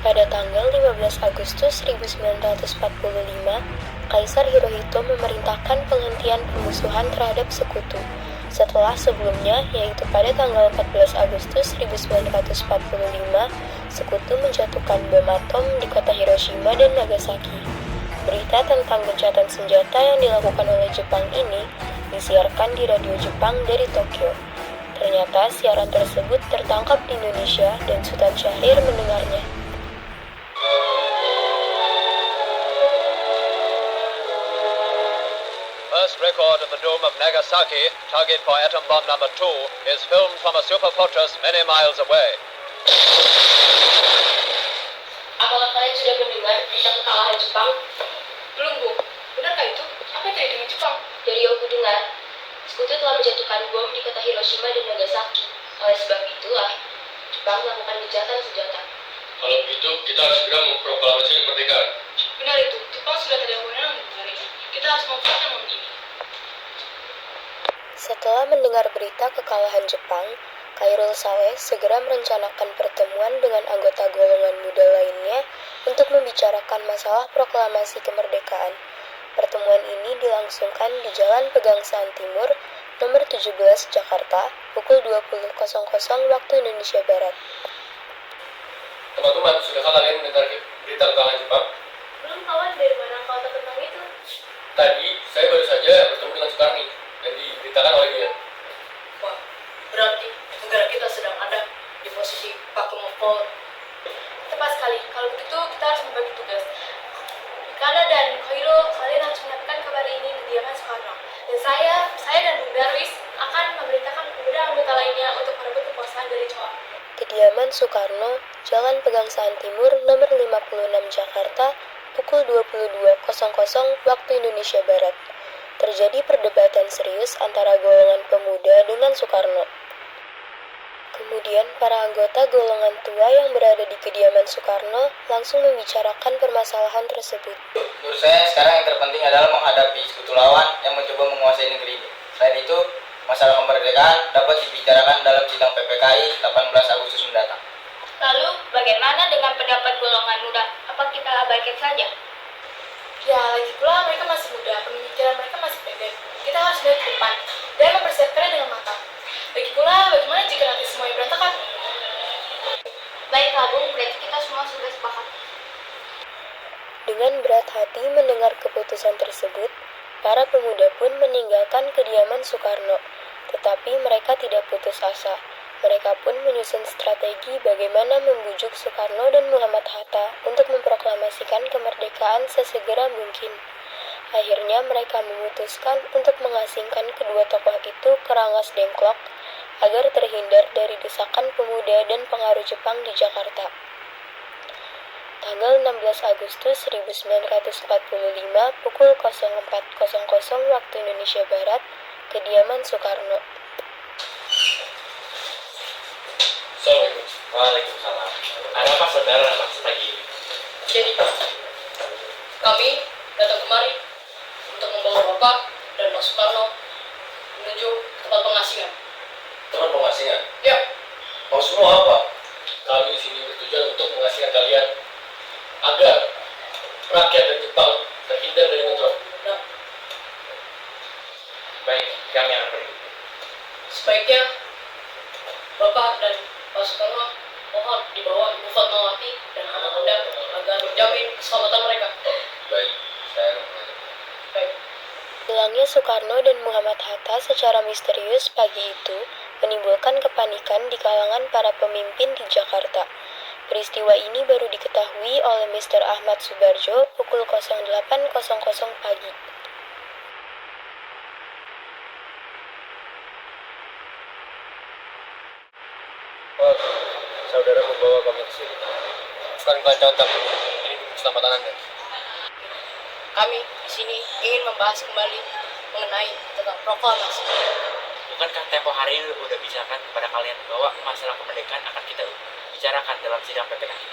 Pada tanggal 15 Agustus 1945, Kaisar Hirohito memerintahkan penghentian pemusuhan terhadap sekutu. Setelah sebelumnya, yaitu pada tanggal 14 Agustus 1945, sekutu menjatuhkan bom atom di kota Hiroshima dan Nagasaki. Berita tentang gencatan senjata yang dilakukan oleh Jepang ini disiarkan di radio Jepang dari Tokyo. Ternyata siaran tersebut tertangkap di Indonesia dan Sultan Syahrir mendengarnya. First record of the doom of Nagasaki, target for atom bomb number 2, is filmed from a super fortress many miles away. Apakah kalian sudah mendengar berita kekalahan Jepang? Belum, Bu. Benarkah itu? Apa yang terjadi dengan Jepang? Dari yang kudengar, sekutu telah menjatuhkan bom di kota Hiroshima dan Nagasaki. Oleh sebab itulah, Jepang melakukan gencatan senjata. Kalau begitu, kita harus segera memproklamasi kemerdekaan. Benar itu. Jepang sudah tidak wewenang mendengar ini. Kita harus memanfaatkan momen ini. Setelah mendengar berita kekalahan Jepang, Khairul Saleh segera merencanakan pertemuan dengan anggota golongan muda lainnya untuk membicarakan masalah proklamasi kemerdekaan. Pertemuan ini dilangsungkan di Jalan Pegangsaan Timur, nomor 17, Jakarta, pukul 20.00 waktu Indonesia Barat. Teman-teman, sudahkah kalian mendengar berita kekalahan Jepang? Belum, kawan. Dari mana kau tahu tentang itu? Tadi, saya baru saja bertemu dengan Soekarni dan diberitakan oleh dia. Wah, berarti negara kita sedang ada di posisi Pak Kemopor. Tepat sekali. Kalau begitu, kita harus membagi tugas. Mikana dan Khairul, kalian harus menyampaikan kabar ini ke kediaman Soekarno. Dan saya dan Bung Darwis akan memerintahkan kepada anggota lainnya untuk merebut kekuasaan dari Jepang. Kediaman Soekarno, Jalan Pegangsaan Timur, nomor 56, Jakarta, pukul 22.00 waktu Indonesia Barat. Terjadi perdebatan serius antara golongan pemuda dengan Soekarno. Kemudian para anggota golongan tua yang berada di kediaman Soekarno langsung membicarakan permasalahan tersebut. Menurut saya sekarang yang terpenting adalah menghadapi sekutu lawan yang mencoba menguasai negeri ini. Selain itu, masalah kemerdekaan dapat dibicarakan dalam sidang PPKI 18 Agustus mendatang. Lalu, bagaimana dengan pendapat golongan muda? Apa kita abaikan saja? Ya, lagi pula mereka masih muda, pemikiran mereka masih pendek. Kita harus lihat ke depan dan mempersiapkannya dengan matang. Lagi pula, bagaimana jika nanti semuanya berantakan? Baiklah, Bung, berarti kita semua sudah sepakat. Dengan berat hati mendengar keputusan tersebut, para pemuda pun meninggalkan kediaman Soekarno. Tetapi mereka tidak putus asa. Mereka pun menyusun strategi bagaimana membujuk Soekarno dan Muhammad Hatta untuk memproklamasikan kemerdekaan sesegera mungkin. Akhirnya mereka memutuskan untuk mengasingkan kedua tokoh itu ke Rangas Dengklok agar terhindar dari desakan pemuda dan pengaruh Jepang di Jakarta. Tanggal 16 Agustus 1945 pukul 04.00 waktu Indonesia Barat, kediaman Soekarno. Assalamualaikum. Waalaikumsalam. Ada apa saudara pagi ini? Jadi, kami datang kemari untuk membawa Bapak dan Pak Soekarno menuju tempat pengasingan. Tempat pengasingan? Ya, Maksudmu apa? Kami di sini bertujuan untuk mengasingkan kalian agar rakyat dan Jepang terhindar dari kontrol. nah, Baik, kami akan pergi. sebaiknya Bapak dan Pak Soekarno mohon dibawa Ibu Fatmawati dan anak Anda agar menjamin keselamatan mereka. Baik, saya akan mengajar. Baik. Pulangnya Soekarno dan Muhammad Hatta secara misterius pagi itu menimbulkan kepanikan di kalangan para pemimpin di Jakarta. Peristiwa ini baru diketahui oleh Mr. Ahmad Subarjo pukul 08.00 pagi. Bos, saudara membawa kami ke sini. Bukan kalian contoh, ini demi keselamatan Anda. Kami di sini ingin membahas kembali mengenai tentang proklamasi. Bukankah tempo hari ini udah bicarakan kepada kalian bahwa masalah kemerdekaan akan kita bicarakan dalam sidang PPKI?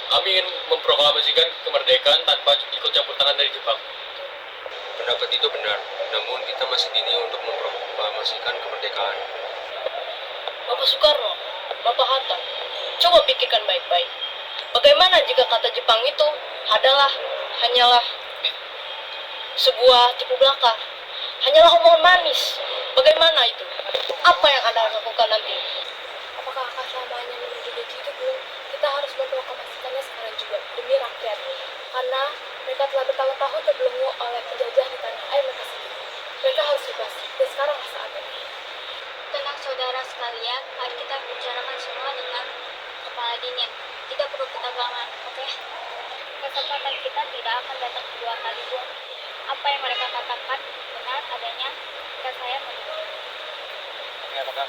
Kami ingin memproklamasikan kemerdekaan tanpa ikut campur tangan dari Jepang. Pendapat itu benar, namun kita masih dini untuk memproklamasikan kemerdekaan. Bapak Soekarno, Bapak Hatta, coba pikirkan baik-baik. Bagaimana jika kata Jepang itu hanyalah sebuah tipu belaka, hanyalah omongan manis? Bagaimana itu? Apa yang Anda lakukan nanti? Apakah akan selamanya menjadi begitu, Bung? Kita harus memproklamasikannya sekarang juga demi rakyat. Karena mereka telah bertahun-tahun terbelenggu oleh penjajah di tanah air mereka sendiri. Mereka harus bebas, dan sekarang saatnya. Tenang saudara sekalian, mari kita bicarakan semua dengan kepala dingin. Tidak perlu ketegangan, oke? Kesempatan kita tidak akan datang kedua kali, Bung. Apa yang mereka katakan benar adanya, jika saya menurut. Tapi apakah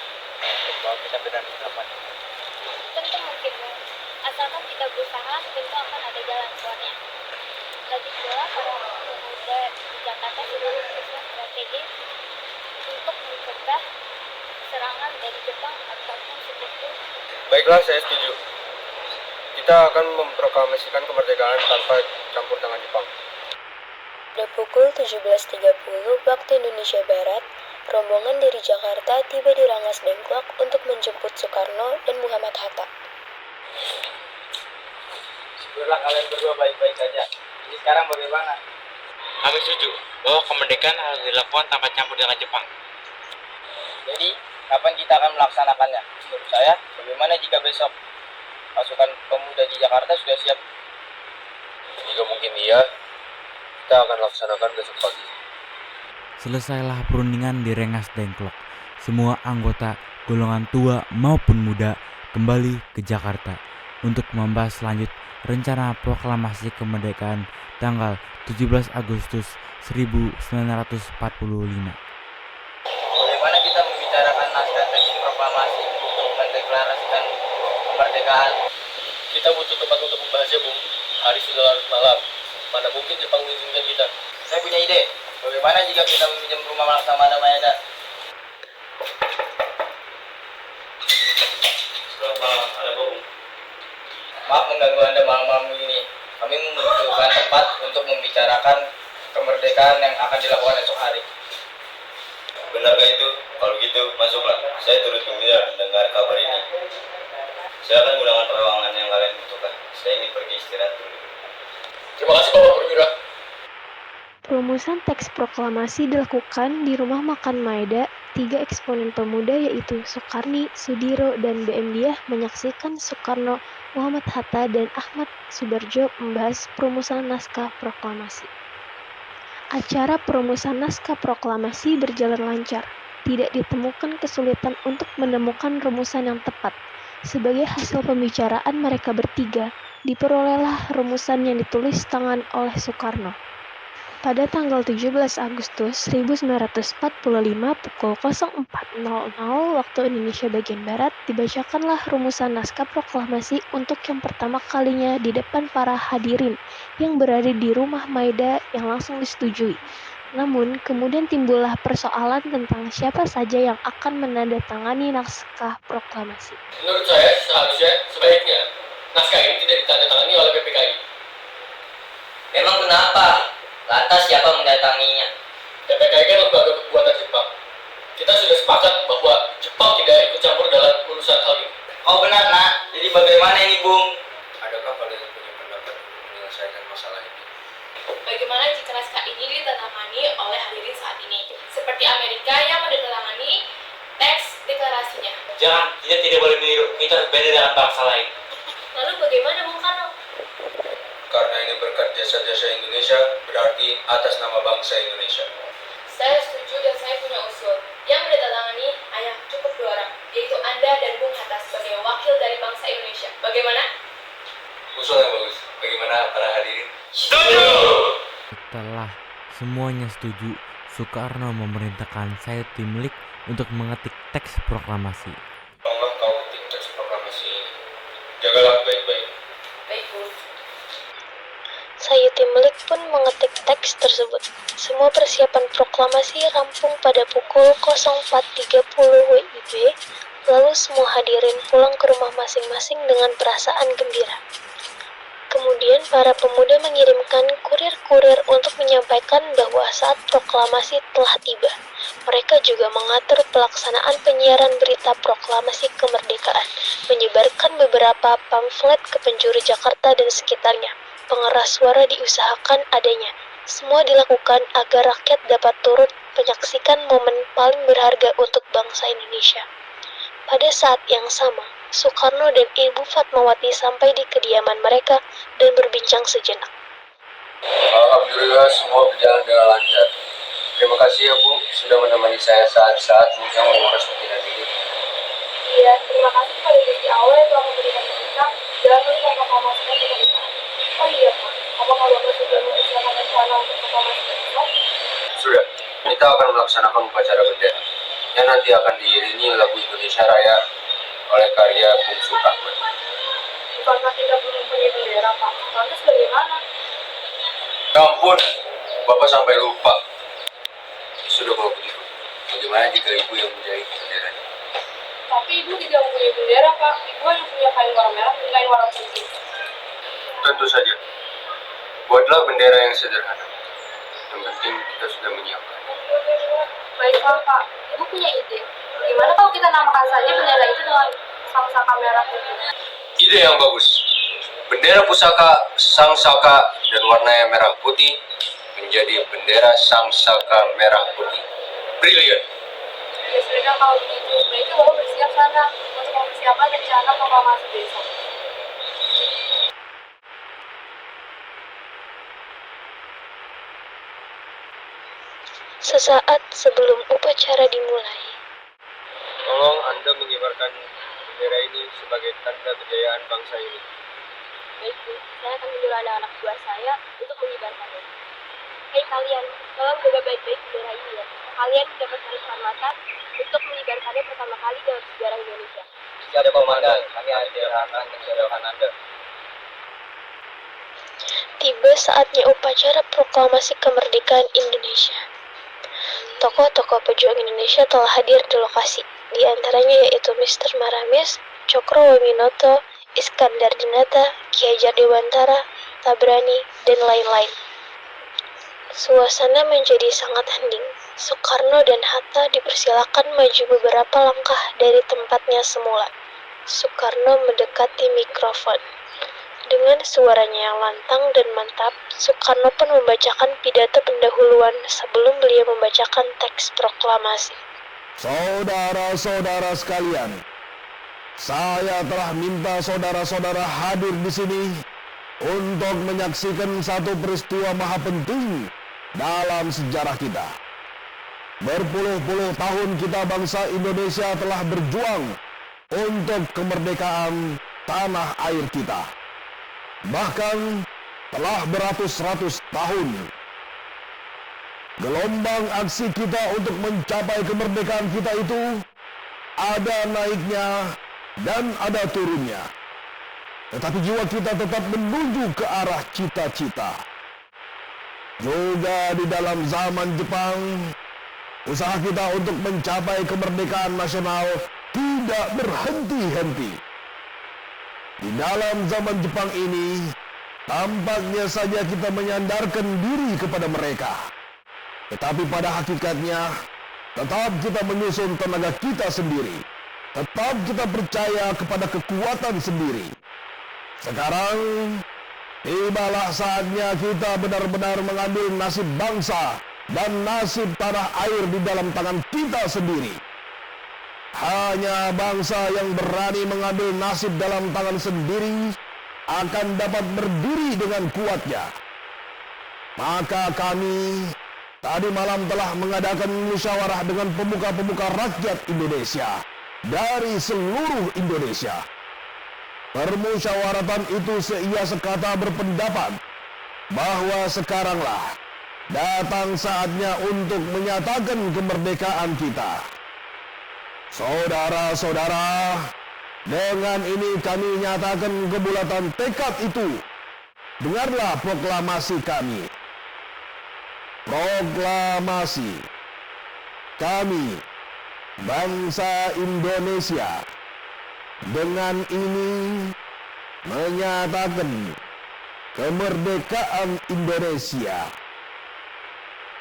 bahwa kita benar melakukan? Tentu mungkin, Bung. Asalkan kita berusaha, tentu akan ada jalan keluarnya. Lagi pula, para pemuda di Jakarta sudah menyusun strategi untuk mencegah serangan dari Jepang ataupun sekutu. Baiklah, saya setuju. Kita akan memproklamasikan kemerdekaan tanpa campur tangan Jepang. Pada pukul 17.30 waktu Indonesia Barat, rombongan dari Jakarta tiba di Rangas Dengklok untuk menjemput Soekarno dan Muhammad Hatta. Syukurlah kalian berdua baik-baik saja. Jadi sekarang bagaimana? Kami setuju bahwa kemerdekaan harus dilakukan tanpa campur dengan Jepang. Jadi, kapan kita akan melaksanakannya? Menurut saya, bagaimana jika besok pasukan pemuda di Jakarta sudah siap? Jika mungkin iya, kita akan laksanakan besok pagi. Selesailah perundingan di Rengas Dengklok. Semua anggota golongan tua maupun muda kembali ke Jakarta untuk membahas lanjut rencana proklamasi kemerdekaan tanggal 17 Agustus 1945. Bagaimana kita membicarakan naskah teks proklamasi untuk mendeklarasikan kemerdekaan? Kita butuh tempat untuk membahasnya, Bung. Hari sudah larut malam. Mana mungkin Jepang mengizinkan kita? Saya punya ide. Bagaimana jika kita meminjam rumah Laksamana Maeda? Selamat malam, ada Bung. Maaf mengganggu Anda malam-malam ini. Kami membutuhkan tempat untuk membicarakan kemerdekaan yang akan dilakukan esok hari. Benarkah itu? Kalau gitu, masuklah. Saya turut gembira mendengar kabar ini. Saya akan gunakan ruangan yang kalian butuhkan. Saya ingin pergi istirahat dulu. Terima kasih, Bapak Perwira. Perumusan teks proklamasi dilakukan di Rumah Makan Maeda. 3 eksponen pemuda yaitu Soekarni, Sudiro, dan BM Diah menyaksikan Soekarno, Muhammad Hatta, dan Ahmad Subarjo membahas perumusan naskah proklamasi. Acara perumusan naskah proklamasi berjalan lancar. Tidak ditemukan kesulitan untuk menemukan rumusan yang tepat. Sebagai hasil pembicaraan mereka bertiga, diperolehlah rumusan yang ditulis tangan oleh Soekarno. Pada tanggal 17 Agustus 1945 pukul 04.00 waktu Indonesia bagian Barat, dibacakanlah rumusan naskah proklamasi untuk yang pertama kalinya di depan para hadirin yang berada di Rumah Maeda yang langsung disetujui. Namun, kemudian timbullah persoalan tentang siapa saja yang akan menandatangani naskah proklamasi. Menurut saya, sebaiknya naskah ini tidak ditandatangani oleh PPKI. Memang kenapa? Lantas siapa mendatanginya? PPKI kan lembaga buatan Jepang. Kita sudah sepakat bahwa Jepang tidak ikut campur dalam urusan hal ini. Oh benar nak, jadi bagaimana ini Bung? Adakah kalian punya pendapat untuk menyelesaikan masalah ini? Bagaimana jika naskah ini ditandatangani oleh hadirin saat ini? Seperti Amerika yang menandatangani teks deklarasinya. Jangan, kita tidak boleh meniru. Kita harus beda dengan bangsa lain. Lalu bagaimana Bung Karno? Karena ini berkat jasa-jasa Indonesia, berarti atas nama bangsa Indonesia. Saya setuju dan saya punya usul. Yang menandatangani hanya cukup 2 orang, yaitu Anda dan Bung Hatta sebagai wakil dari bangsa Indonesia. Bagaimana? Usul yang bagus. Bagaimana para hadirin? Setuju! Setelah semuanya setuju, Soekarno memerintahkan Said Timlik untuk mengetik teks proklamasi. Tolonglah kau ketik teks proklamasi ini. Jagalah baik-baik. Baik, Bu. Sayyid Timlik pun mengetik teks tersebut. Semua persiapan proklamasi rampung pada pukul 04.30 WIB, lalu semua hadirin pulang ke rumah masing-masing dengan perasaan gembira. Kemudian para pemuda mengirimkan kurir-kurir untuk menyampaikan bahwa saat proklamasi telah tiba. Mereka juga mengatur pelaksanaan penyiaran berita proklamasi kemerdekaan, menyebarkan beberapa pamflet ke penjuru Jakarta dan sekitarnya. Pengeras suara diusahakan adanya. Semua dilakukan agar rakyat dapat turut menyaksikan momen paling berharga untuk bangsa Indonesia. Pada saat yang sama, Soekarno dan Ibu Fatmawati sampai di kediaman mereka dan berbincang sejenak. Alhamdulillah semua berjalan dengan lancar. Terima kasih ya Bu, sudah menemani saya saat-saat yang mengurus rutinah ini. Iya, terima kasih kepada Gusti Allah yang telah memberikan kita dan memberikan proklamasi kemerdekaan. Oh iya Pak, apakah Bapak sudah mempersiapkan rencana untuk proklamasi besok? Sudah, kita akan melaksanakan upacara bendera yang nanti akan diiringi lagu Indonesia Raya oleh karya Bungsu Rahman. Bukankah kita belum mempunyai bendera Pak? Lantas bagaimana? Ya ampun, Bapak sampai lupa. Sudah kalau begitu, bagaimana jika Ibu yang menjahit benderanya? Tapi Ibu tidak mempunyai bendera Pak. Ibu hanya punya kain warna merah dan kain warna putih. Tentu saja. Buatlah bendera yang sederhana. Yang penting kita sudah menyiapkan. Baiklah Pak, Ibu punya ide. Bagaimana kalau kita namakan saja bendera itu dengan sangsaka merah putih? Ide yang bagus. Bendera pusaka, sangsaka, dan warnanya merah putih menjadi bendera sangsaka merah putih. Brilian. Ya sudah kalau begitu, berarti Bapak bersiap sana untuk mempersiapkan rencana proklamasi besok. Sesaat sebelum upacara dimulai, Tolong Anda mengibarkan bendera ini sebagai tanda kejayaan bangsa ini. Baik Bu, saya akan menyuruh anak-anak buah saya untuk mengibarkannya. Hei kalian, tolong jaga baik-baik bendera ini ya. Kalian mendapatkan kehormatan untuk mengibarkannya pertama kali dalam sejarah Indonesia. Siap komandan, kami akan menjalankan Anda. tiba saatnya upacara proklamasi kemerdekaan Indonesia. Tokoh-tokoh pejuang Indonesia telah hadir di lokasi, di antaranya yaitu Mr. Maramis, Cokro-Waminoto, Iskandar Dinata, Ki Hajar Dewantara, Tabrani, dan lain-lain. Suasana menjadi sangat hening. Soekarno dan Hatta dipersilakan maju beberapa langkah dari tempatnya semula. Soekarno mendekati mikrofon. Dengan suaranya yang lantang dan mantap, Soekarno pun membacakan pidato pendahuluan sebelum beliau membacakan teks proklamasi. Saudara-saudara sekalian, saya telah minta saudara-saudara hadir di sini untuk menyaksikan satu peristiwa maha penting dalam sejarah kita. Berpuluh-puluh tahun kita bangsa Indonesia telah berjuang untuk kemerdekaan tanah air kita. Bahkan telah beratus-ratus tahun. Gelombang aksi kita untuk mencapai kemerdekaan kita itu ada naiknya dan ada turunnya. Tetapi jiwa kita tetap menuju ke arah cita-cita. Juga di dalam zaman Jepang, usaha kita untuk mencapai kemerdekaan nasional tidak berhenti-henti. Di dalam zaman Jepang ini, tampaknya saja kita menyandarkan diri kepada mereka. Tetapi pada hakikatnya, tetap kita menyusun tenaga kita sendiri. Tetap kita percaya kepada kekuatan sendiri. Sekarang, tibalah saatnya kita benar-benar mengambil nasib bangsa dan nasib tanah air di dalam tangan kita sendiri. Hanya bangsa yang berani mengambil nasib dalam tangan sendiri akan dapat berdiri dengan kuatnya. Maka kami tadi malam telah mengadakan musyawarah dengan pemuka-pemuka rakyat Indonesia dari seluruh Indonesia. Permusyawaratan itu seia sekata berpendapat bahwa sekaranglah datang saatnya untuk menyatakan kemerdekaan kita. Saudara-saudara, dengan ini kami nyatakan kebulatan tekad itu. Dengarlah proklamasi kami. Proklamasi. Kami, bangsa Indonesia, dengan ini menyatakan kemerdekaan Indonesia.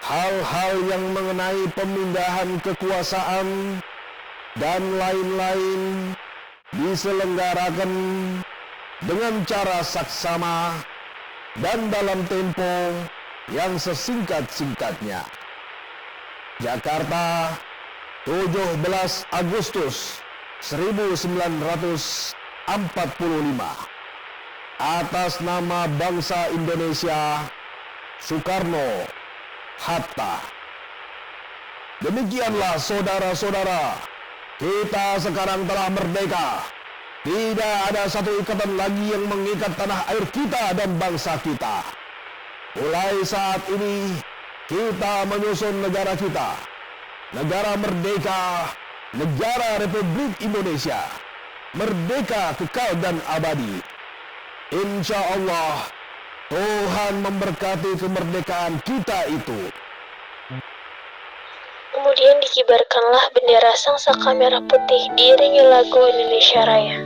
hal-hal yang mengenai pemindahan kekuasaan dan lain-lain diselenggarakan dengan cara saksama dan dalam tempo yang sesingkat-singkatnya. Jakarta, 17 Agustus 1945. Atas nama bangsa Indonesia, Soekarno Hatta. Demikianlah saudara-saudara, kita sekarang telah merdeka. Tidak ada satu ikatan lagi yang mengikat tanah air kita dan bangsa kita. Mulai saat ini, kita menyusun negara kita. Negara merdeka, negara Republik Indonesia. Merdeka kekal dan abadi. Insya Allah, Tuhan memberkati kemerdekaan kita itu. Kemudian dikibarkanlah bendera sangsaka merah putih diiringi lagu Indonesia Raya.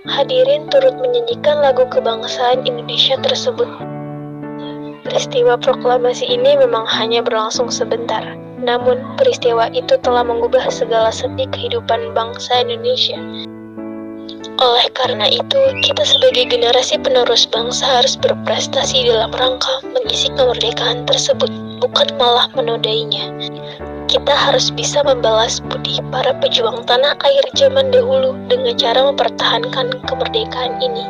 Hadirin turut menyanyikan lagu kebangsaan Indonesia tersebut. Peristiwa proklamasi ini memang hanya berlangsung sebentar, namun peristiwa itu telah mengubah segala sendi kehidupan bangsa Indonesia. Oleh karena itu, kita sebagai generasi penerus bangsa harus berprestasi dalam rangka mengisi kemerdekaan tersebut, bukan malah menodainya. Kita harus bisa membalas budi para pejuang tanah air zaman dahulu dengan cara mempertahankan kemerdekaan ini.